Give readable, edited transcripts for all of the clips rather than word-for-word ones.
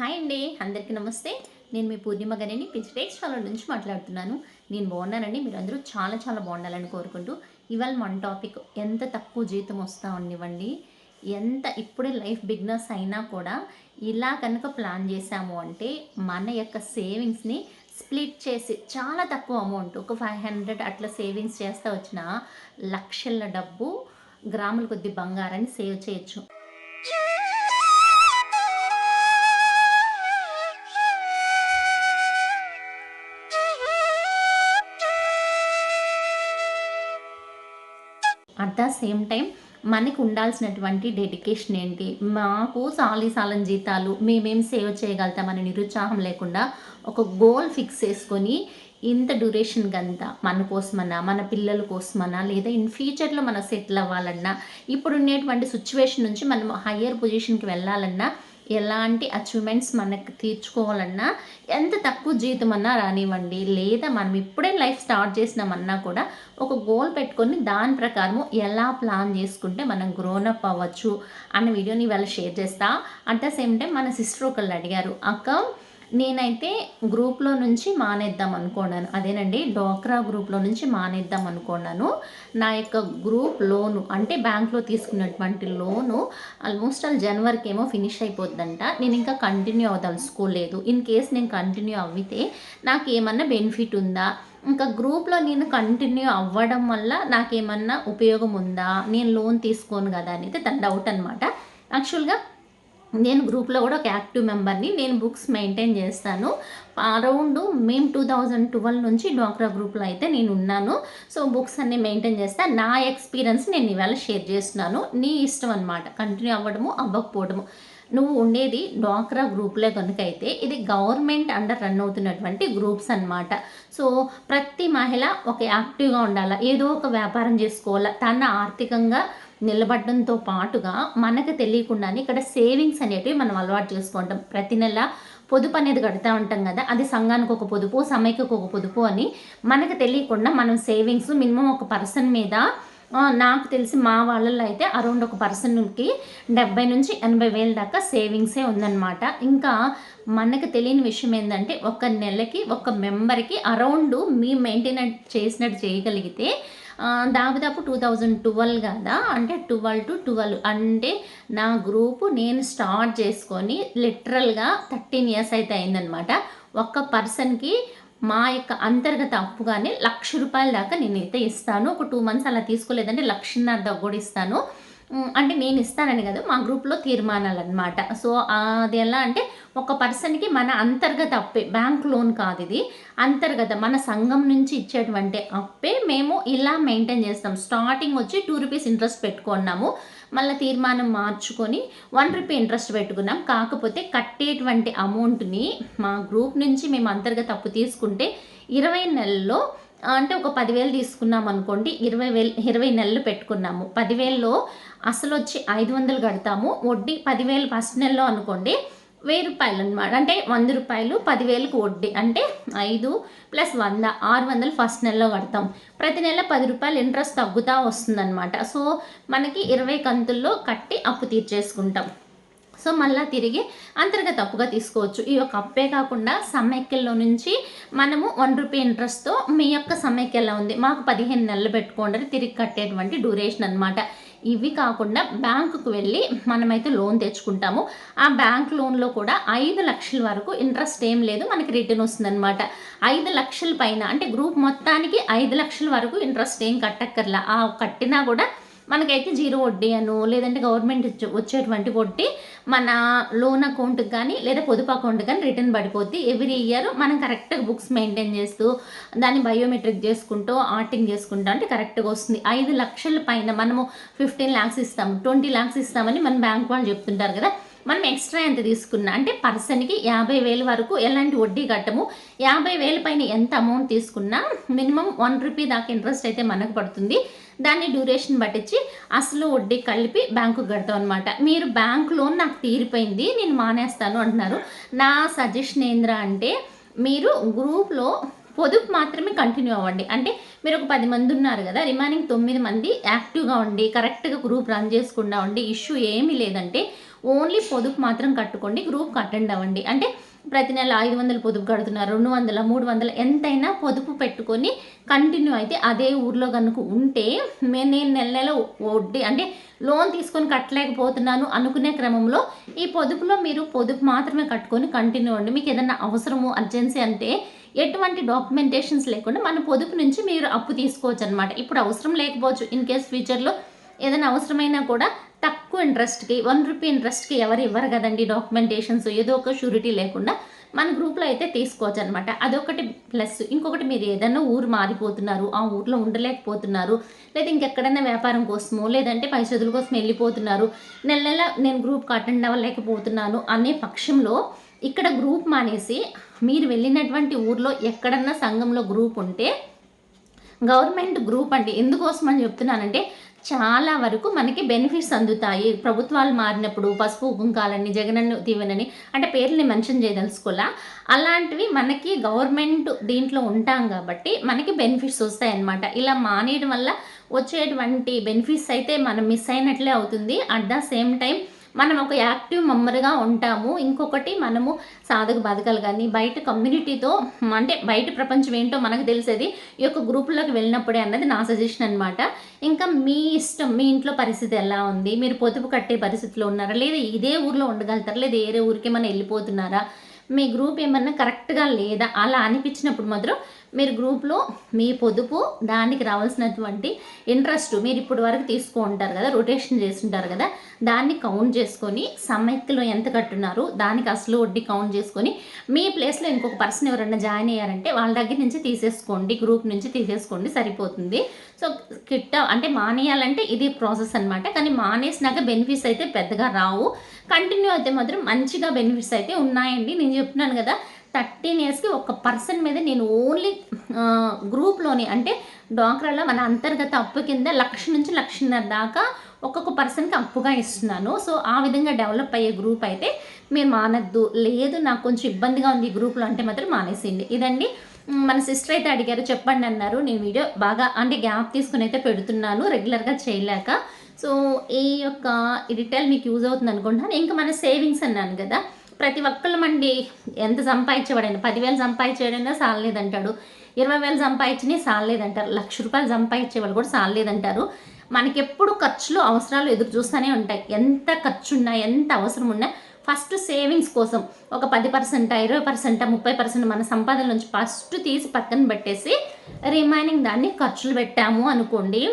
Hi అండి, అందరికీ నమస్తే. నేను మీ పూర్ణిమ గారిని పిచ్చి వాళ్ళ నుంచి మాట్లాడుతున్నాను. నేను బాగున్నానండి. మీరందరూ చాలా చాలా బాగుండాలని కోరుకుంటూ ఇవాళ మన టాపిక్ ఎంత తక్కువ జీతం వస్తా ఉండివ్వండి, ఎంత ఇప్పుడే లైఫ్ బిగినర్స్ అయినా కూడా ఇలా కనుక ప్లాన్ చేశాము అంటే మన యొక్క సేవింగ్స్ని స్ప్లిట్ చేసి చాలా తక్కువ అమౌంట్ ఒక 500 అట్లా సేవింగ్స్ చేస్తే వచ్చిన లక్షల డబ్బు గ్రాముల కొద్ది బంగారాన్ని సేవ్ చేయొచ్చు. అట్ ద సేమ్ టైం మనకు ఉండాల్సినటువంటి డెడికేషన్ ఏంటి, మాకు సాలిసాలని జీతాలు మేమేం సేవ్ చేయగలుగుతామని నిరుత్సాహం లేకుండా ఒక గోల్ ఫిక్స్ చేసుకొని ఇంత డ్యూరేషన్కి అంతా మన కోసమన్నా మన పిల్లల కోసమన్నా లేదా ఇన్ ఫ్యూచర్లో మనం సెటిల్ అవ్వాలన్నా ఇప్పుడు ఉండేటువంటి సిచ్యువేషన్ నుంచి మనం హయ్యర్ పొజిషన్కి వెళ్ళాలన్నా ఎలాంటి అచీవ్మెంట్స్ మనకు తీర్చుకోవాలన్నా ఎంత తక్కువ జీతం అన్నా రానివ్వండి, లేదా మనం ఇప్పుడే లైఫ్ స్టార్ట్ చేసినామన్నా కూడా ఒక గోల్ పెట్టుకొని దాని ప్రకారము ఎలా ప్లాన్ చేసుకుంటే మనం గ్రోనప్ అవ్వచ్చు అన్న వీడియోని ఇవాళ షేర్ చేస్తా. అట్ ద సేమ్ టైం మన సిస్టర్ ఒకళ్ళు అడిగారు, అక్క నేనైతే గ్రూప్లో నుంచి మానేద్దాం అనుకున్నాను, అదేనండి డ్వాక్రా గ్రూప్లో నుంచి మానేద్దాం అనుకున్నాను. నా యొక్క గ్రూప్ లోను అంటే బ్యాంక్లో తీసుకున్నటువంటి లోను ఆల్మోస్ట్ జనవరికి ఏమో ఫినిష్ అయిపోద్దంట. నేను ఇంకా కంటిన్యూ అవదలుచుకోలేదు. ఇన్ కేస్ నేను కంటిన్యూ అవ్వితే నాకు ఏమన్నా బెనిఫిట్ ఉందా, ఇంకా గ్రూప్లో నేను కంటిన్యూ అవ్వడం వల్ల నాకేమన్నా ఉపయోగం ఉందా, నేను లోన్ తీసుకోను కదా అనేది తన డౌట్ అనమాట. యాక్చువల్గా నేను గ్రూప్లో కూడా ఒక యాక్టివ్ మెంబర్ని. నేను బుక్స్ మెయింటైన్ చేస్తాను. అరౌండ్ మేము 2012 నుంచి డ్వాక్రా గ్రూప్లో అయితే నేను ఉన్నాను. సో బుక్స్ అన్నీ మెయింటైన్ చేస్తా. నా ఎక్స్పీరియన్స్ నేను ఇవాళ షేర్ చేస్తున్నాను. నీ ఇష్టం అనమాట, కంటిన్యూ అవ్వడము అవ్వకపోవడము. నువ్వు ఉండేది డ్వాక్రా గ్రూప్లో కనుక అయితే ఇది గవర్నమెంట్ అండర్ రన్ అవుతున్నటువంటి గ్రూప్స్ అనమాట. సో ప్రతి మహిళ ఒక యాక్టివ్గా ఉండాలా, ఏదో ఒక వ్యాపారం చేసుకోవాలా, తన ఆర్థికంగా నిలబడడంతో పాటుగా మనకు తెలియకుండానే ఇక్కడ సేవింగ్స్ అనేటివి మనం అలవాటు చేసుకుంటాం. ప్రతి నెల పొదుపు అనేది కడతా ఉంటాం కదా, అది సంఘానికి ఒక పొదుపు, సమైక్యకు ఒక పొదుపు అని మనకు తెలియకుండా మనం సేవింగ్స్ మినిమం ఒక పర్సన్ మీద నాకు తెలిసి మా వాళ్ళల్లో అయితే అరౌండ్ ఒక పర్సన్కి 70 నుంచి 80 వేల దాకా సేవింగ్సే ఉందన్నమాట. ఇంకా మనకు తెలియని విషయం ఏంటంటే ఒక నెలకి ఒక మెంబర్కి అరౌండ్ మీ మెయింటైన్ చేసినట్టు చేయగలిగితే దాదాపు 2012 కదా, అంటే 12 to 12 అంటే నా గ్రూపు నేను స్టార్ట్ చేసుకొని లిటరల్గా 13 ఇయర్స్ అయితే అయిందనమాట. ఒక్క పర్సన్కి మా యొక్క అంతర్గత అప్పుగానే ₹1,00,000 దాకా నేనైతే ఇస్తాను. ఒక 2 మంత్స్ అలా తీసుకోలేదంటే 1,50,000 దాకా కూడా ఇస్తాను. అంటే నేను ఇస్తానని కదా, మా గ్రూప్లో తీర్మానాలన్నమాట. సో అది ఎలా అంటే ఒక పర్సన్కి మన అంతర్గత అప్పే, బ్యాంక్ లోన్ కాదు ఇది, అంతర్గత మన సంఘం నుంచి ఇచ్చేటువంటి అప్పే మేము ఇలా మెయింటైన్ చేస్తాం. స్టార్టింగ్ వచ్చి ₹2 ఇంట్రెస్ట్ పెట్టుకున్నాము, మళ్ళీ తీర్మానం మార్చుకొని ₹1 ఇంట్రెస్ట్ పెట్టుకున్నాం. కాకపోతే కట్టేటువంటి అమౌంట్ని మా గ్రూప్ నుంచి మేము అంతర్గత అప్పు తీసుకుంటే 20 నెలల్లో అంటే ఒక 10,000 తీసుకున్నాం అనుకోండి, 20 నెలలు పెట్టుకున్నాము. 10,000లో అసలు వచ్చి 500 కడతాము, వడ్డీ 10,000 ఫస్ట్ నెలలో అనుకోండి ₹1,000 అనమాట. అంటే ₹100, 10,000కి వడ్డీ అంటే 5 + 100 600 ఫస్ట్ నెలలో కడతాం. ప్రతి నెల ₹10 ఇంట్రెస్ట్ తగ్గుతూ వస్తుందన్నమాట. సో మనకి 20 కంతుల్లో కట్టి అప్పు తీర్చేసుకుంటాం. సో మళ్ళీ తిరిగి అంతర్గత అప్పుగా తీసుకోవచ్చు. ఈ యొక్క అప్పే కాకుండా సమైక్యల్లో నుంచి మనము ₹1 ఇంట్రెస్ట్తో మీ యొక్క సమైక్య ఎలా ఉంది, మాకు 15 నెలలు పెట్టుకోండి తిరిగి కట్టేటువంటి డ్యూరేషన్ అనమాట. ఇవి కాకుండా బ్యాంకుకు వెళ్ళి మనమైతే లోన్ తెచ్చుకుంటాము. ఆ బ్యాంక్ లోన్లో కూడా 5 లక్షల వరకు ఇంట్రెస్ట్ ఏం లేదు, మనకి రిటర్న్ వస్తుందన్నమాట. 5 లక్షల పైన అంటే గ్రూప్ మొత్తానికి 5 లక్షల వరకు ఇంట్రెస్ట్ ఏం కట్టక్కర్లా. ఆ కట్టినా కూడా మనకైతే 0 వడ్డీ అను, లేదంటే గవర్నమెంట్ వచ్చేటువంటి వడ్డీ మన లోన్ అకౌంట్కి కానీ లేదా పొదుపు అకౌంట్కి కానీ రిటర్న్ పడిపోద్ది. ఎవ్రీ ఇయర్ మనం కరెక్ట్గా బుక్స్ మెయింటైన్ చేస్తూ దాన్ని బయోమెట్రిక్ చేసుకుంటూ ఆర్టింగ్ చేసుకుంటూ అంటే కరెక్ట్గా వస్తుంది. 5 లక్షల పైన మనము 15 lakhs ఇస్తాము, 20 lakhs ఇస్తామని మన బ్యాంక్ వాళ్ళు చెప్తుంటారు కదా, మనం ఎక్స్ట్రా ఎంత తీసుకున్నా అంటే పర్సన్కి 50,000 వరకు ఎలాంటి వడ్డీ కట్టము. 50,000 పైన ఎంత అమౌంట్ తీసుకున్నా మినిమం ₹1 దాకా ఇంట్రెస్ట్ అయితే మనకు పడుతుంది. దాన్ని డ్యూరేషన్ పట్టించి అసలు వడ్డీ కలిపి బ్యాంకుకి కడతాం అనమాట. మీరు బ్యాంక్ లోన్ నాకు తీరిపోయింది నేను మానేస్తాను అంటున్నారు. నా సజెషన్ ఏంద్రా అంటే మీరు గ్రూప్లో పొదుపు మాత్రమే కంటిన్యూ అవ్వండి. అంటే మీరు ఒక 10 మంది ఉన్నారు కదా, రిమైనింగ్ 9 మంది యాక్టివ్గా ఉండి కరెక్ట్గా గ్రూప్ రన్ చేసుకుండా ఉండి ఇష్యూ ఏమీ లేదంటే ఓన్లీ పొదుపు మాత్రం కట్టుకోండి, గ్రూప్కి అటెండ్ అవ్వండి. అంటే ప్రతి నెల 500 పొదుపు కడుతున్నారు, 200, 300 ఎంతైనా పొదుపు పెట్టుకొని కంటిన్యూ అయితే అదే ఊర్లో కనుక ఉంటే నేను నెల నెల వడ్డీ అంటే లోన్ తీసుకొని కట్టలేకపోతున్నాను అనుకునే క్రమంలో ఈ పొదుపులో మీరు పొదుపు మాత్రమే కట్టుకొని కంటిన్యూ అవ్వండి. మీకు ఏదైనా అవసరము అర్జెన్సీ అంటే ఎటువంటి డాక్యుమెంటేషన్స్ లేకుండా మన పొదుపు నుంచి మీరు అప్పు తీసుకోవచ్చు అనమాట. ఇప్పుడు అవసరం లేకపోవచ్చు, ఇన్ కేస్ ఫ్యూచర్లో ఏదైనా అవసరమైనా కూడా తక్కువ ఇంట్రెస్ట్కి, ₹1 ఇంట్రెస్ట్కి ఎవరు ఇవ్వరు కదండి డాక్యుమెంటేషన్స్, ఏదో ఒక షూరిటీ లేకుండా మన గ్రూప్లో అయితే తీసుకోవచ్చు అనమాట. అదొకటి ప్లస్. ఇంకొకటి, మీరు ఏదైనా ఊరు మారిపోతున్నారు, ఆ ఊర్లో ఉండలేకపోతున్నారు, లేదా ఇంకెక్కడైనా వ్యాపారం కోసమో లేదంటే పై చదువుల కోసం వెళ్ళిపోతున్నారు, నెల నెల నేను గ్రూప్కి అటెండ్ అవ్వలేకపోతున్నాను అనే పక్షంలో ఇక్కడ గ్రూప్ మానేసి మీరు వెళ్ళినటువంటి ఊర్లో ఎక్కడన్నా సంఘంలో గ్రూప్ ఉంటే గవర్నమెంట్ గ్రూప్ అండి. ఎందుకోసం అని చెప్తున్నానంటే చాలా వరకు మనకి బెనిఫిట్స్ అందుతాయి. ప్రభుత్వాలు మారినప్పుడు పసుపు కుంకాలని, జగనన్న దీవెనని, అంటే పేర్లని మెన్షన్ చేయదలుచుకోలా, అలాంటివి మనకి గవర్నమెంట్ దీంట్లో ఉంటాం కాబట్టి మనకి బెనిఫిట్స్ వస్తాయన్నమాట. ఇలా మానేయడం వల్ల వచ్చేటువంటి బెనిఫిట్స్ అయితే మనం మిస్ అయినట్లే అవుతుంది. అట్ ద సేమ్ టైం మనం ఒక యాక్టివ్ మెంబర్గా ఉంటాము. ఇంకొకటి, మనము సాధక బాధకాలు కానీ బయట కమ్యూనిటీతో అంటే బయట ప్రపంచం ఏంటో మనకు తెలిసేది ఈ యొక్క గ్రూపుల్లోకి వెళ్ళినప్పుడే అన్నది నా సజెషన్ అనమాట. ఇంకా మీ ఇష్టం, మీ ఇంట్లో పరిస్థితి ఎలా ఉంది, మీరు పొదుపు కట్టే పరిస్థితిలో ఉన్నారా, లేదా ఇదే ఊర్లో ఉండగలుగుతారా, లేదా వేరే ఊరికి ఏమైనా వెళ్ళిపోతున్నారా, మీ గ్రూప్ ఏమన్నా కరెక్ట్గా లేదా అలా అనిపించినప్పుడు మాత్రం మీరు గ్రూప్లో మీ పొదుపు, దానికి రావాల్సినటువంటి ఇంట్రెస్ట్ మీరు ఇప్పటి వరకు తీసుకుంటారు కదా, రొటేషన్ చేస్తుంటారు కదా, దాన్ని కౌంట్ చేసుకొని సమైక్యలో ఎంత కట్టున్నారు దానికి అసలు వడ్డీ కౌంట్ చేసుకొని మీ ప్లేస్లో ఇంకొక పర్సన్ ఎవరైనా జాయిన్ అయ్యారంటే వాళ్ళ దగ్గర నుంచి తీసేసుకోండి, గ్రూప్ నుంచి తీసేసుకోండి, సరిపోతుంది. సో అంటే మానేయాలంటే ఇది ప్రాసెస్ అనమాట. కానీ మానేసినాక బెనిఫిట్స్ అయితే పెద్దగా రావు. కంటిన్యూ అయితే మాత్రం మంచిగా బెనిఫిట్స్ అయితే ఉన్నాయండి. నేను చెప్తున్నాను కదా, 13 ఇయర్స్కి ఒక పర్సన్ మీద నేను ఓన్లీ గ్రూప్లోని అంటే డ్వాక్రాలో మన అంతర్గత అప్పు కింద 1,00,000 నుంచి 1,50,000 దాకా ఒక్కొక్క పర్సన్కి అప్పుగా ఇస్తున్నాను. సో ఆ విధంగా డెవలప్ అయ్యే గ్రూప్ అయితే మీరు మానద్దు. లేదు నాకు కొంచెం ఇబ్బందిగా ఉంది ఈ గ్రూప్లో అంటే మాత్రం మానేసేయండి. ఇదండి. మన సిస్టర్ అయితే అడిగారు, చెప్పండి అన్నారు. నేను వీడియో బాగా అంటే గ్యాప్ తీసుకుని అయితే పెడుతున్నాను, రెగ్యులర్గా చేయలేక. సో ఈ యొక్క డీటెయిల్ మీకు యూజ్ అవుతుంది అనుకుంటున్నాను. ఇంకా మన సేవింగ్స్ అన్నాను కదా, ప్రతి ఒక్కళ్ళమండి ఎంత సంపాదించేవాడైనా 10,000 సంపాదించేవాడైనా సాలలేదంటాడు, 20,000 సంపాదించినా సాలలేదంటారు, ₹1,00,000 సంపాదించేవాళ్ళు కూడా సాలలేదంటారు. మనకెప్పుడు ఖర్చులు, అవసరాలు ఎదురు చూస్తూనే ఉంటాయి. ఎంత ఖర్చు ఉన్నా, ఎంత అవసరం ఉన్నా ఫస్ట్ సేవింగ్స్ కోసం ఒక 10%, 20%, 30% మన సంపాదన నుంచి ఫస్ట్ తీసి పక్కన పెట్టేసి రిమైనింగ్ దాన్ని ఖర్చులు పెట్టాము అనుకోండి,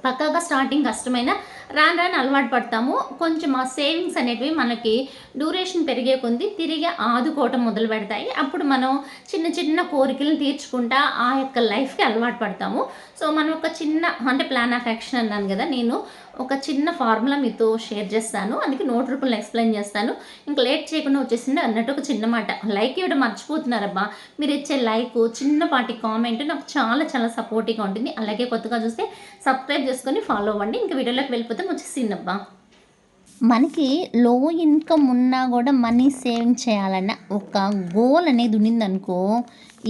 పక్కాగా స్టార్టింగ్ కష్టమైన రాను రాను అలవాటు పడతాము. కొంచెం ఆ సేవింగ్స్ అనేటివి మనకి డ్యూరేషన్ పెరిగే కొద్దీ తిరిగి ఆదుకోవటం మొదలు పెడతాయి. అప్పుడు మనం చిన్న చిన్న కోరికలను తీర్చుకుంటా ఆ యొక్క లైఫ్కి అలవాటు పడతాము. సో మనం ఒక చిన్న అంటే ప్లాన్ ఆఫ్ యాక్షన్ అన్నాను కదా, నేను ఒక చిన్న ఫార్ములా మీతో షేర్ చేస్తాను, అందుకే నోట్ రూపంలో ఎక్స్ప్లెయిన్ చేస్తాను. ఇంకా లేట్ చేయకుండా వచ్చేసింది అన్నట్టు ఒక చిన్న మాట, లైక్ ఇవ్వడం మర్చిపోతున్నారబ్బా. మీరు ఇచ్చే లైక్, చిన్నపాటి కామెంట్ నాకు చాలా చాలా సపోర్టివ్గా ఉంటుంది. అలాగే కొత్తగా చూస్తే సబ్స్క్రైబ్ చేసుకొని ఫాలో అవ్వండి. ఇంకా వీడియోలోకి వెళ్ళిపోతే వచ్చేసిందబ్బా. మనకి లో ఇన్కమ్ ఉన్నా కూడా మనీ సేవింగ్ చేయాలన్న ఒక గోల్ అనేది ఉన్నిందనుకో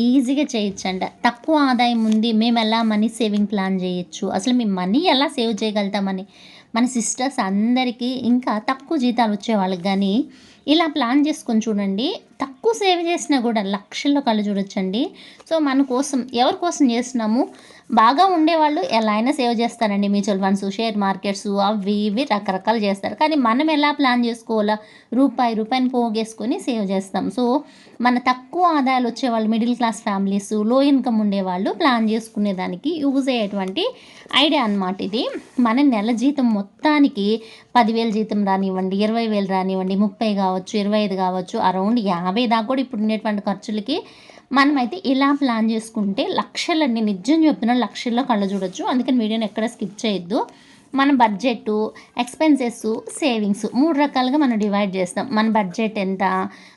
ఈజీగా చేయొచ్చంట. తక్కువ ఆదాయం ఉంది, మేము ఎలా మనీ సేవింగ్ ప్లాన్ చేయొచ్చు, అసలు మేము మనీ ఎలా సేవ్ చేయగలుగుతామని మన సిస్టర్స్ అందరికీ, ఇంకా తక్కువ జీతాలు వచ్చే వాళ్ళకి కానీ ఇలా ప్లాన్ చేసుకొని చూడండి. తక్కువ సేవ్ చేసినా కూడా లక్షల్లో కళ్ళు చూడొచ్చండి. సో మన కోసం, ఎవరి కోసం చేస్తున్నాము, బాగా ఉండేవాళ్ళు ఎలా అయినా సేవ్ చేస్తారండి. మ్యూచువల్ ఫండ్స్, షేర్ మార్కెట్స్, అవి ఇవి రకరకాలు చేస్తారు. కానీ మనం ఎలా ప్లాన్ చేసుకోవాలా, రూపాయిని పోగేసుకొని సేవ్ చేస్తాం. సో మన తక్కువ ఆదాయాలు వచ్చేవాళ్ళు, మిడిల్ క్లాస్ ఫ్యామిలీస్, లో ఇన్కమ్ ఉండేవాళ్ళు ప్లాన్ చేసుకునేదానికి యూజ్ అయ్యేటువంటి ఐడియా అన్నమాట ఇది. మన నెల జీతం మొత్తానికి 10,000 జీతం రానివ్వండి, 20,000 రానివ్వండి, 30 కావచ్చు, 25 కావచ్చు, అరౌండ్ 50 దాకా కూడా ఇప్పుడు ఉండేటువంటి ఖర్చులకి మనమైతే ఇలా ప్లాన్ చేసుకుంటే లక్షలండి, నిజం చెప్తున్నాను, లక్షల్లో కళ్ళు చూడొచ్చు. అందుకని వీడియోని ఎక్కడ స్కిప్ చేయొద్దు. మన బడ్జెట్, ఎక్స్పెన్సెస్, సేవింగ్స్ 3 రకాలుగా మనం డివైడ్ చేస్తాం. మన బడ్జెట్ ఎంత,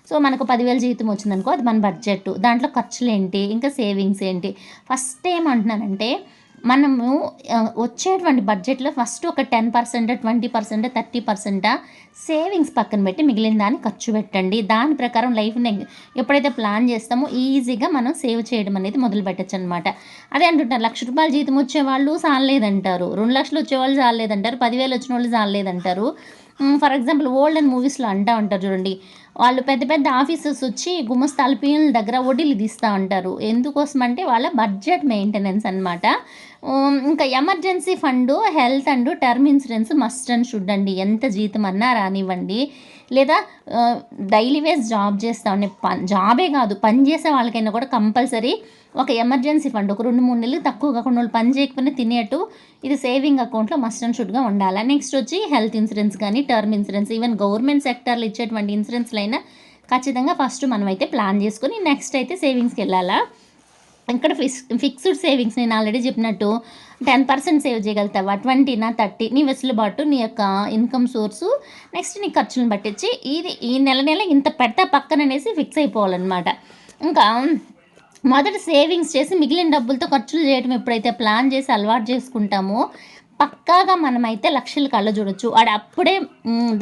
సో మనకు 10,000 జీతం వచ్చిందనుకో అది మన బడ్జెట్, దాంట్లో ఖర్చులు ఏంటి, ఇంకా సేవింగ్స్ ఏంటి. ఫస్ట్ ఏమంటున్నానంటే మనము వచ్చేటువంటి బడ్జెట్లో ఫస్ట్ ఒక 10%, 20%, 30% సేవింగ్స్ పక్కన పెట్టి మిగిలిన దాన్ని ఖర్చు పెట్టండి. దాని ప్రకారం లైఫ్ని ఎప్పుడైతే ప్లాన్ చేస్తామో ఈజీగా మనం సేవ్ చేయడం అనేది మొదలు పెట్టచ్చు అనమాట. అదే అంటుంటారు, ₹1,00,000 జీతం వచ్చేవాళ్ళు చాలేదంటారు, 2 లక్షలు వచ్చేవాళ్ళు చాలేదంటారు, 10,000 వచ్చిన వాళ్ళు చాలేదంటారు. ఫర్ ఎగ్జాంపుల్ ఓల్డెన్ మూవీస్‌లో అంటా ఉంటారు చూడండి. వాళ్ళు పెద్ద పెద్ద ఆఫీసర్స్ వచ్చి గుమస్తాల పీఎన్‌ల దగ్గర వడ్డీలు తీస్తా ఉంటారు. ఎందుకోసమంటే వాళ్ళ బడ్జెట్ మెయింటెనెన్స్ అనమాట. ఇంకా emergency fund, health and term insurance must and should అండి. ఎంత జీతమన్నా రానివ్వండి. లేదా డైలీ వేస్ జాబ్ చేస్తా ఉండే జాబే కాదు, పని చేసే వాళ్ళకైనా కూడా కంపల్సరీ ఒక ఎమర్జెన్సీ ఫండ్ ఒక 2, 3 నెలలు తక్కువ కాకుండా వాళ్ళు పని చేయకపోయినా తినేట్టు ఇది సేవింగ్ అకౌంట్లో మస్ట్ అండ్ షుడ్‌గా ఉండాలి. నెక్స్ట్ వచ్చి హెల్త్ ఇన్సూరెన్స్ కానీ, టర్మ్ ఇన్సూరెన్స్, ఈవెన్ గవర్నమెంట్ సెక్టార్‌లో ఇచ్చేటువంటి ఇన్సూరెన్స్‌లైనా ఖచ్చితంగా ఫస్ట్ మనమైతే ప్లాన్ చేసుకొని నెక్స్ట్ అయితే సేవింగ్స్‌కెళ్ళాలా. ఇక్కడ ఫిక్స్డ్ సేవింగ్స్ నేను ఆల్రెడీ చెప్పినట్టు 10% సేవ్ చేయగలుగుతావా, 20నా, 30 నీ వెసులుబాటు, నీ యొక్క ఇన్కమ్ సోర్సు, నెక్స్ట్ నీ ఖర్చులను పట్టించి ఇది ఈ నెల ఇంత పెడతా పక్కన అనేసి ఫిక్స్ అయిపోవాలన్నమాట. ఇంకా మొదట సేవింగ్స్ చేసి మిగిలిన డబ్బులతో ఖర్చులు చేయడం ఎప్పుడైతే ప్లాన్ చేసి అలవాటు చేసుకుంటామో పక్కాగా మనమైతే లక్షలు కళ్ళ చూడొచ్చు. వాడు అప్పుడే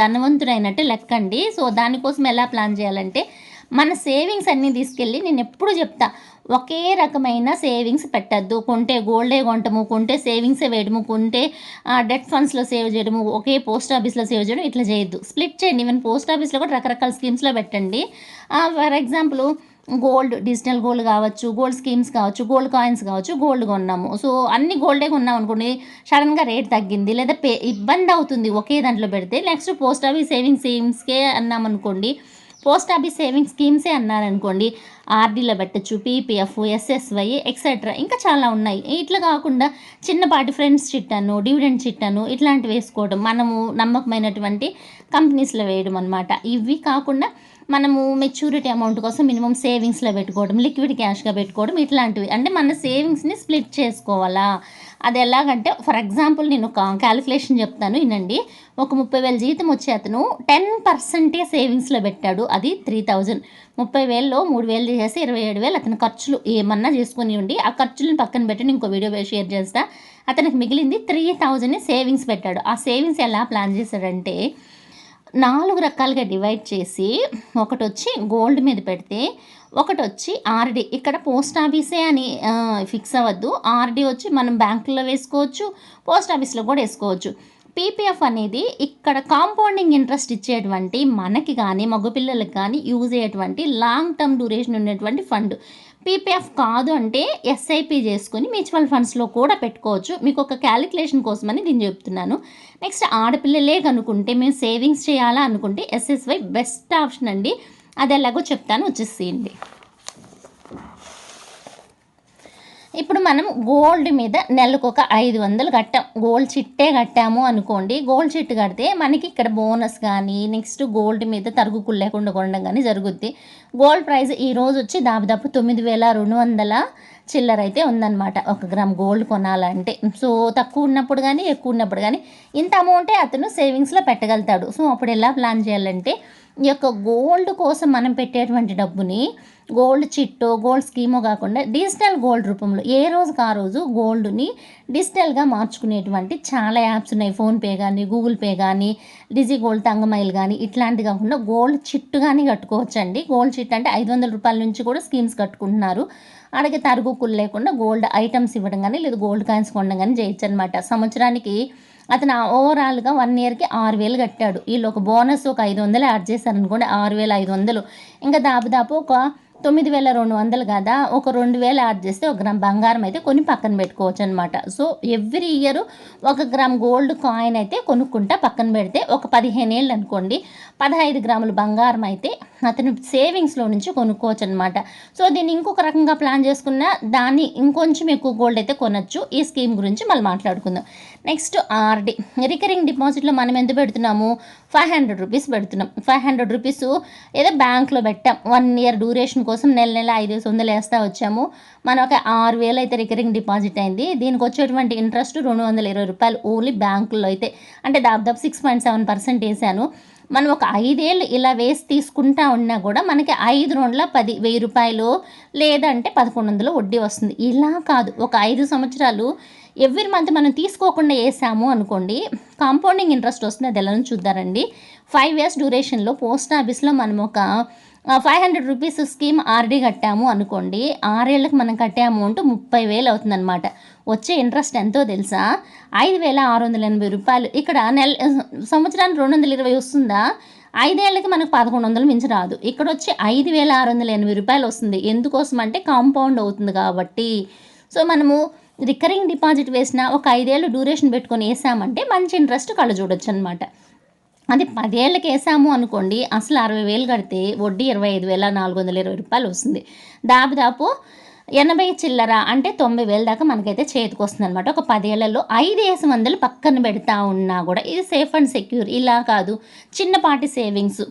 ధనవంతుడైనట్టు లెక్కండి. సో దానికోసం ఎలా ప్లాన్ చేయాలంటే మన సేవింగ్స్ అన్నీ తీసుకెళ్ళి నేను ఎప్పుడు చెప్తా, ఒకే రకమైన సేవింగ్స్ పెట్టద్దు. కొంటే గోల్డే కొంటము, కొంటే సేవింగ్సే వేయడము, కొంటే డెట్ ఫండ్స్లో సేవ్ చేయడము, ఒకే పోస్ట్ ఆఫీస్లో సేవ్ చేయడం ఇట్లా చేయొద్దు. స్ప్లిట్ చేయండి. ఈవెన్ పోస్ట్ ఆఫీస్లో కూడా రకరకాల స్కీమ్స్లో పెట్టండి. For example gold, digital gold కావచ్చు, గోల్డ్ స్కీమ్స్ కావచ్చు, గోల్డ్ కాయిన్స్ కావచ్చు, గోల్డ్ కొన్నాము. సో అన్ని గోల్డే కొన్నాం అనుకోండి, సడన్గా రేట్ తగ్గింది లేదా ఇబ్బంది అవుతుంది ఒకే దాంట్లో పెడితే. నెక్స్ట్ పోస్ట్ ఆఫీస్ సేవింగ్ స్కీమ్స్కే అన్నాం అనుకోండి, పోస్ట్ ఆఫీస్ సేవింగ్ స్కీమ్సే అన్నారనుకోండి, ఆర్డీలో పెట్టచ్చు, పీపీఎఫ్, ఎస్ఎస్వై ఎక్సెట్రా ఇంకా చాలా ఉన్నాయి. ఇట్లా కాకుండా చిన్నపాటి ఫ్రెండ్స్ చిట్టాను, డివిడెండ్ చిట్టాను ఇట్లాంటివి వేసుకోవడం, మనము నమ్మకమైనటువంటి కంపెనీస్లో వేయడం అనమాట. ఇవి కాకుండా మనము మెచ్యూరిటీ అమౌంట్ కోసం మినిమం సేవింగ్స్లో పెట్టుకోవడం, లిక్విడ్ క్యాష్గా పెట్టుకోవడం ఇట్లాంటివి. అంటే మన సేవింగ్స్ని స్ప్లిట్ చేసుకోవాలా. అది ఎలాగంటే ఫర్ ఎగ్జాంపుల్ నేను ఒక క్యాలిక్యులేషన్ చెప్తాను వినండి. ఒక 30,000 జీతం వచ్చే అతను 10% సేవింగ్స్లో పెట్టాడు, అది 3,000. 30,000లో 3,000 చేసి 27,000 అతని ఖర్చులు ఏమన్నా చేసుకుని ఉండి ఆ ఖర్చులను పక్కన పెట్టి ఇంకో వీడియో షేర్ చేస్తా. అతనికి మిగిలింది 3,000 సేవింగ్స్ పెట్టాడు. ఆ సేవింగ్స్ ఎలా ప్లాన్ చేశాడంటే 4 రకాలుగా డివైడ్ చేసి ఒకటొచ్చి గోల్డ్ మీద పెడితే, ఒకటొచ్చి ఆర్డీ. ఇక్కడ పోస్ట్ ఆఫీసే అని ఫిక్స్ అవ్వద్దు. ఆర్డీ వచ్చి మనం బ్యాంకులో వేసుకోవచ్చు, పోస్ట్ ఆఫీస్లో కూడా వేసుకోవచ్చు. పీపీఎఫ్ అనేది ఇక్కడ కాంపౌండింగ్ ఇంట్రెస్ట్ ఇచ్చేటువంటి మనకి కానీ మగపిల్లలకి కానీ యూజ్ అయ్యేటువంటి లాంగ్ టర్మ్ డ్యూరేషన్ ఉన్నటువంటి ఫండ్. పీపీఎఫ్ కాదు అంటే ఎస్ఐపి చేసుకొని మ్యూచువల్ ఫండ్స్లో కూడా పెట్టుకోవచ్చు. మీకు ఒక క్యాలిక్యులేషన్ కోసమని దీన్ని చెప్తున్నాను. నెక్స్ట్ ఆడపిల్లలే కనుకుంటే మేము సేవింగ్స్ చేయాలా అనుకుంటే ఎస్ఎస్వై బెస్ట్ ఆప్షన్ అండి. అది ఎలాగో చెప్తాను, వచ్చేసేయండి. ఇప్పుడు మనం గోల్డ్ మీద నెలకు ఒక 500 కట్టాం, గోల్డ్ చిట్టే కట్టాము అనుకోండి. గోల్డ్ చిట్టు కడితే మనకి ఇక్కడ బోనస్ కానీ నెక్స్ట్ గోల్డ్ మీద తరుగుకులు లేకుండా కొనడం కానీ జరుగుద్ది. గోల్డ్ ప్రైస్ ఈరోజు వచ్చి దాదాపు 9,200 చిల్లర అయితే ఉందన్నమాట ఒక గ్రామ్ గోల్డ్ కొనాలంటే. సో తక్కువ ఉన్నప్పుడు కానీ ఎక్కువ ఉన్నప్పుడు కానీ ఇంత అమౌంటే అతను సేవింగ్స్లో పెట్టగలుగుతాడు. సో అప్పుడు ఎలా ప్లాన్ చేయాలంటే ఈ యొక్క గోల్డ్ కోసం మనం పెట్టేటువంటి డబ్బుని గోల్డ్ చిట్టో గోల్డ్ స్కీమో కాకుండా డిజిటల్ గోల్డ్ రూపంలో ఏ రోజుకి ఆ రోజు గోల్డ్ని డిజిటల్గా మార్చుకునేటువంటి చాలా యాప్స్ ఉన్నాయి. ఫోన్పే కానీ, గూగుల్ పే కానీ, డిజి గోల్డ్, తంగమైల్ కానీ ఇట్లాంటివి కాకుండా గోల్డ్ చిట్టు కానీ కట్టుకోవచ్చండి. గోల్డ్ చిట్ అంటే 500 రూపాయల నుంచి కూడా స్కీమ్స్ కట్టుకుంటున్నారు. అలాగే తరుగుకులు లేకుండా గోల్డ్ ఐటమ్స్ ఇవ్వడం కానీ లేదా గోల్డ్ కాయిన్స్ కొనడం కానీ చేయొచ్చు అనమాట. సంవత్సరానికి అతను ఓవరాల్గా 1 ఇయర్కి 6,000 కట్టాడు. వీళ్ళు ఒక బోనస్ ఒక 500 యాడ్ చేశారనుకోండి, 6,500. ఇంకా దాదాపు ఒక 9,200 కదా, ఒక 2,000 యాడ్ చేస్తే 1 గ్రామ్ బంగారం అయితే కొని పక్కన పెట్టుకోవచ్చు అనమాట. So every year 1 gram gold coin అయితే కొనుక్కుంటా పక్కన పెడితే ఒక 15 ఏళ్ళు అనుకోండి 15 గ్రాముల బంగారం అయితే అతను సేవింగ్స్లో నుంచి కొనుక్కోవచ్చు అనమాట. సో దీన్ని ఇంకొక రకంగా ప్లాన్ చేసుకున్న దాన్ని ఇంకొంచెం ఎక్కువ గోల్డ్ అయితే కొనొచ్చు. ఈ స్కీమ్ గురించి మళ్ళీ మాట్లాడుకుందాం. నెక్స్ట్ ఆర్డి, రికరింగ్ డిపాజిట్లో మనం ఎంత పెడుతున్నాము, 500 రూపీస్ పెడుతున్నాం. 500 రూపీస్ ఏదో బ్యాంక్లో పెట్టాం, 1 ఇయర్ డ్యూరేషన్ కోసం నెల 500 వేస్తూ వచ్చాము. మనం ఒక 6,000 అయితే రికరింగ్ డిపాజిట్ అయింది. దీనికి వచ్చేటువంటి ఇంట్రెస్ట్ 220 రూపాయలు ఓన్లీ బ్యాంకుల్లో అయితే, అంటే దాదాపు 6.7% వేసాను. మనం ఒక 5 ఏళ్ళు ఇలా వేసి తీసుకుంటా ఉన్నా కూడా మనకి 5 రౌండ్ల 10,000 రూపాయలు లేదంటే 1,100 వడ్డీ వస్తుంది. ఇలా కాదు, ఒక 5 సంవత్సరాలు ఎవ్రీ మంత్ మనం తీసుకోకుండా వేసాము అనుకోండి, కాంపౌండింగ్ ఇంట్రెస్ట్ వస్తుంది. అది ఎలా చూద్దారండి. 5 ఇయర్స్ డ్యూరేషన్లో పోస్ట్ ఆఫీస్లో మనం ఒక రూ. 500 స్కీమ్ ఆర్డీ కట్టాము అనుకోండి, 6 ఏళ్ళకి మనం కట్టే అమౌంట్ 30,000 అవుతుందన్నమాట. వచ్చే ఇంట్రెస్ట్ ఎంతో తెలుసా? రూ. 5,680. ఇక్కడ సంవత్సరానికి 220 వస్తుందా? 5 ఏళ్ళకి మనకు 1,100 మించి రాదు. ఇక్కడ వచ్చి రూ. 5,680 వస్తుంది. ఎందుకోసం అంటే కాంపౌండ్ అవుతుంది కాబట్టి. సో మనము రికరింగ్ డిపాజిట్ వేసిన ఒక 5 ఏళ్ళు డ్యూరేషన్ పెట్టుకొని వేసామంటే మంచి ఇంట్రెస్ట్ కళ్ళు చూడొచ్చు అనమాట. అది 10 ఏళ్ళకి వేసాము అనుకోండి, అసలు 60,000 కడితే వడ్డీ రూ. 25,420 వస్తుంది. దాదాపు 80 చిల్లర అంటే 90,000 దాకా మనకైతే చేతికి వస్తుంది అనమాట. ఒక 10 ఏళ్లలో 5,000 పక్కన పెడతా ఉన్నా కూడా ఇది సేఫ్ అండ్ సెక్యూర్. ఇలా కాదు, చిన్నపాటి సేవింగ్స్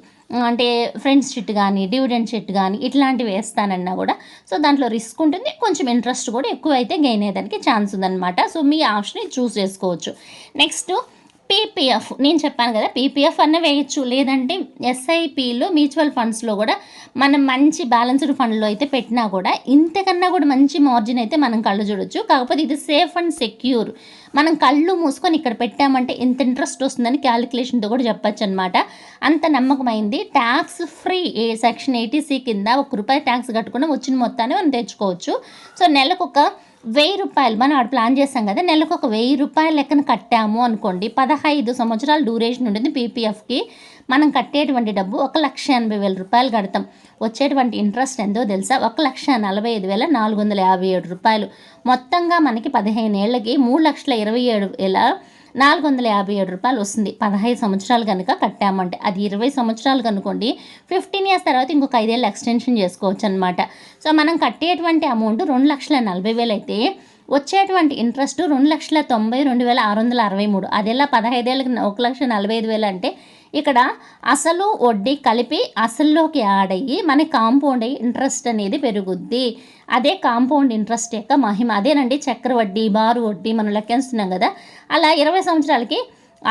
అంటే ఫ్రెండ్స్ చిట్ కానీ, డివిడెండ్ చిట్ కానీ ఇట్లాంటివి వేస్తానన్నా కూడా సో దాంట్లో రిస్క్ ఉంటుంది, కొంచెం ఇంట్రెస్ట్ కూడా ఎక్కువ అయితే గెయిన్ అయ్యేదానికి ఛాన్స్ ఉందన్నమాట. సో మీ ఆప్షన్ చూస్ చేసుకోవచ్చు. Next PPF. నేను చెప్పాను కదా, పీపీఎఫ్ అన్న వేయచ్చు, లేదంటే ఎస్ఐపిలో మ్యూచువల్ ఫండ్స్లో కూడా మనం మంచి బ్యాలెన్స్డ్ ఫండ్లో అయితే పెట్టినా కూడా ఇంతకన్నా కూడా మంచి మార్జిన్ అయితే మనం కళ్ళు చూడొచ్చు. కాకపోతే ఇది సేఫ్ అండ్ సెక్యూర్. మనం కళ్ళు మూసుకొని ఇక్కడ పెట్టామంటే ఇంత ఇంట్రెస్ట్ వస్తుందని క్యాలిక్యులేషన్తో కూడా చెప్పచ్చు అనమాట. అంత నమ్మకమైంది. ట్యాక్స్ ఫ్రీ సెక్షన్ 80C కింద ₹1 ట్యాక్స్ కట్టుకుని వచ్చిన మొత్తాన్ని మనం తెచ్చుకోవచ్చు. సో నెలకు ఒక ₹1,000 మనం ఆడ ప్లాన్ చేస్తాం కదా, నెలకు ఒక ₹1,000 లెక్కన కట్టాము అనుకోండి, 15 సంవత్సరాల డ్యూరేషన్ ఉంటుంది పీపీఎఫ్కి. మనం కట్టేటువంటి డబ్బు ₹1,80,000 కడతాం. వచ్చేటువంటి ఇంట్రెస్ట్ ఎంతో తెలుసా? ₹1,45,457. మొత్తంగా మనకి 15 ఏళ్ళకి ₹3,27,457 వస్తుంది. 15 సంవత్సరాలు కనుక కట్టామంటే. అది 20 సంవత్సరాలు కనుకోండి, 15 ఇయర్స్ తర్వాత ఇంకొక 5 ఏళ్ళు ఎక్స్టెన్షన్ చేసుకోవచ్చు అనమాట. సో మనం కట్టేటువంటి అమౌంట్ 2,40,000 అయితే వచ్చేటువంటి ఇంట్రెస్ట్ 2,92,663. అది ఎలా 15 ఏళ్ళకి 1,45,000 అంటే ఇక్కడ అసలు వడ్డీ కలిపి అసల్లోకి యాడ్ అయ్యి మనకి కాంపౌండ్ అయ్యి ఇంట్రెస్ట్ అనేది పెరుగుద్ది. అదే కాంపౌండ్ ఇంట్రెస్ట్ యొక్క మహిమ. అదేనండి చక్ర వడ్డీ, బారు వడ్డీ మనం లెక్కిస్తున్నాం కదా, అలా 20 సంవత్సరాలకి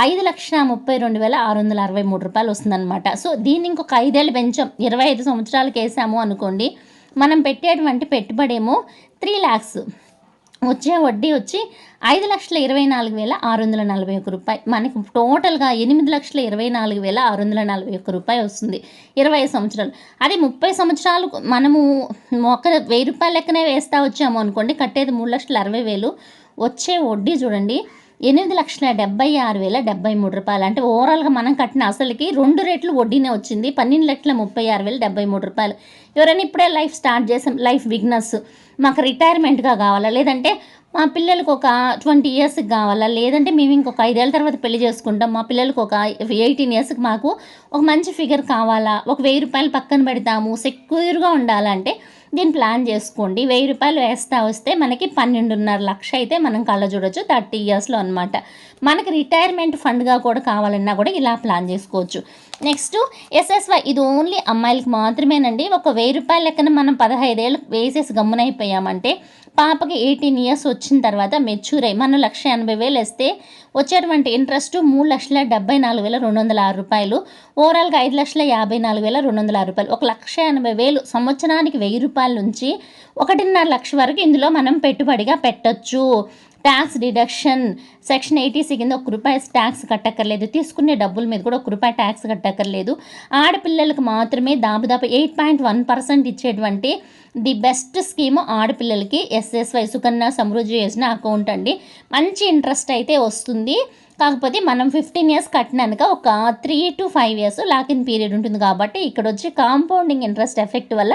₹5,32,663 వస్తుందన్నమాట. సో దీన్ని ఇంకొక 5 ఏళ్ళు పెంచాం, 25 సంవత్సరాలకి వేసాము అనుకోండి, మనం పెట్టేటువంటి పెట్టుబడేమో 3 lakhs, వచ్చే వడ్డీ వచ్చి ₹5,24,641. మనకి టోటల్గా ₹8,24,641 వస్తుంది 25 సంవత్సరాలు. అది 30 సంవత్సరాలు మనము ఒక ₹1,000 లెక్కనే వేస్తా వచ్చాము అనుకోండి, కట్టేది ₹3,60,000. వచ్చే వడ్డీ చూడండి ₹8,76,073. అంటే ఓవరాల్గా మనం కట్టిన అసలుకి 2 రెట్లు వడ్డీనే వచ్చింది, ₹12,36,073. ఎవరైనా ఇప్పుడే లైఫ్ స్టార్ట్ చేసాం, లైఫ్ బిగినర్స్, మాకు రిటైర్మెంట్గా కావాలా, లేదంటే మా పిల్లలకు ఒక 20 ఇయర్స్కి కావాలా, లేదంటే మేము ఇంకొక 5 ఏళ్ళ తర్వాత పెళ్లి చేసుకుంటాం, మా పిల్లలకు ఒక 18 ఇయర్స్కి మాకు ఒక మంచి ఫిగర్ కావాలా, ఒక ₹1,000 పక్కన పెడతాము, సెక్యూర్గా ఉండాలంటే దీన్ని ప్లాన్ చేసుకోండి. ₹1,000 వేస్తా వస్తే మనకి 12.5 లక్షలు అయితే మనం కళ్ళ చూడొచ్చు 30 ఇయర్స్లో అనమాట. మనకి రిటైర్మెంట్ ఫండ్గా కూడా కావాలన్నా కూడా ఇలా ప్లాన్ చేసుకోవచ్చు. Next SSY. ఇది ఓన్లీ అమ్మాయిలకి మాత్రమేనండి. ఒక ₹1,000 లెక్కన మనం 15 ఏళ్ళు వేసేసి గమ్మునైపోయామంటే పాపకి 18 ఇయర్స్ వచ్చిన తర్వాత మెచ్యూర్ అయ్యి మనం ₹1,80,000 వేస్తే వచ్చేటువంటి ఇంట్రెస్ట్ ₹3,74,206. ఓవరాల్గా ₹5,54,206. ₹1,80,000 సంవత్సరానికి ₹1,000 నుంచి 1.5 లక్షల వరకు ఇందులో మనం పెట్టుబడిగా పెట్టచ్చు. ట్యాక్స్ డిడక్షన్ సెక్షన్ 80C కింద ₹1 ట్యాక్స్ కట్టక్కర్లేదు. తీసుకునే డబ్బుల మీద కూడా ₹1 ట్యాక్స్ కట్టక్కర్లేదు. ఆడపిల్లలకు మాత్రమే దాదాపు 8.1% ఇచ్చేటువంటి ది బెస్ట్ స్కీము ఆడపిల్లలకి ఎస్ఎస్వై సుకన్య సమృద్ధి యోజన అకౌంట్ అండి. మంచి ఇంట్రెస్ట్ అయితే వస్తుంది. కాకపోతే మనం 15 ఇయర్స్ కట్టినాక ఒక 3 to 5 ఇయర్స్ లాకిన్ పీరియడ్ ఉంటుంది కాబట్టి ఇక్కడ వచ్చి కాంపౌండింగ్ ఇంట్రెస్ట్ ఎఫెక్ట్ వల్ల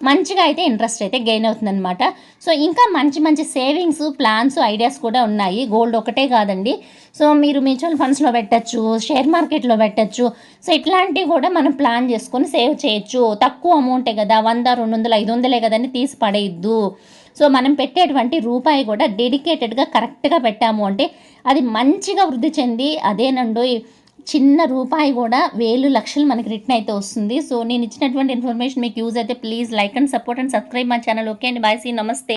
మంచిగా అయితే ఇంట్రెస్ట్ అయితే గెయిన్ అవుతుందన్నమాట. సో ఇంకా మంచి మంచి సేవింగ్స్ ప్లాన్స్ ఐడియాస్ కూడా ఉన్నాయి. గోల్డ్ ఒకటే కాదండి. సో మీరు మ్యూచువల్ ఫండ్స్లో పెట్టచ్చు, షేర్ మార్కెట్లో పెట్టచ్చు. సో ఇట్లాంటివి కూడా మనం ప్లాన్ చేసుకొని సేవ్ చేయొచ్చు. తక్కువ అమౌంటే కదా, 100, 200, 500 కదని తీసి పడేయద్దు. సో మనం పెట్టేటువంటి రూపాయి కూడా డెడికేటెడ్గా కరెక్ట్గా పెట్టాము అంటే అది మంచిగా వృద్ధి చెంది అదేనండో చిన్న రూపాయి కూడా 1,000 లక్షలు మనకి రిటర్న్ అయితే వస్తుంది. సో నేను ఇచ్చినటువంటి ఇన్ఫర్మేషన్ మీకు యూజ్ అయితే please like and support and subscribe my channel. Okay అండి, బాయ్, సీ, నమస్తే.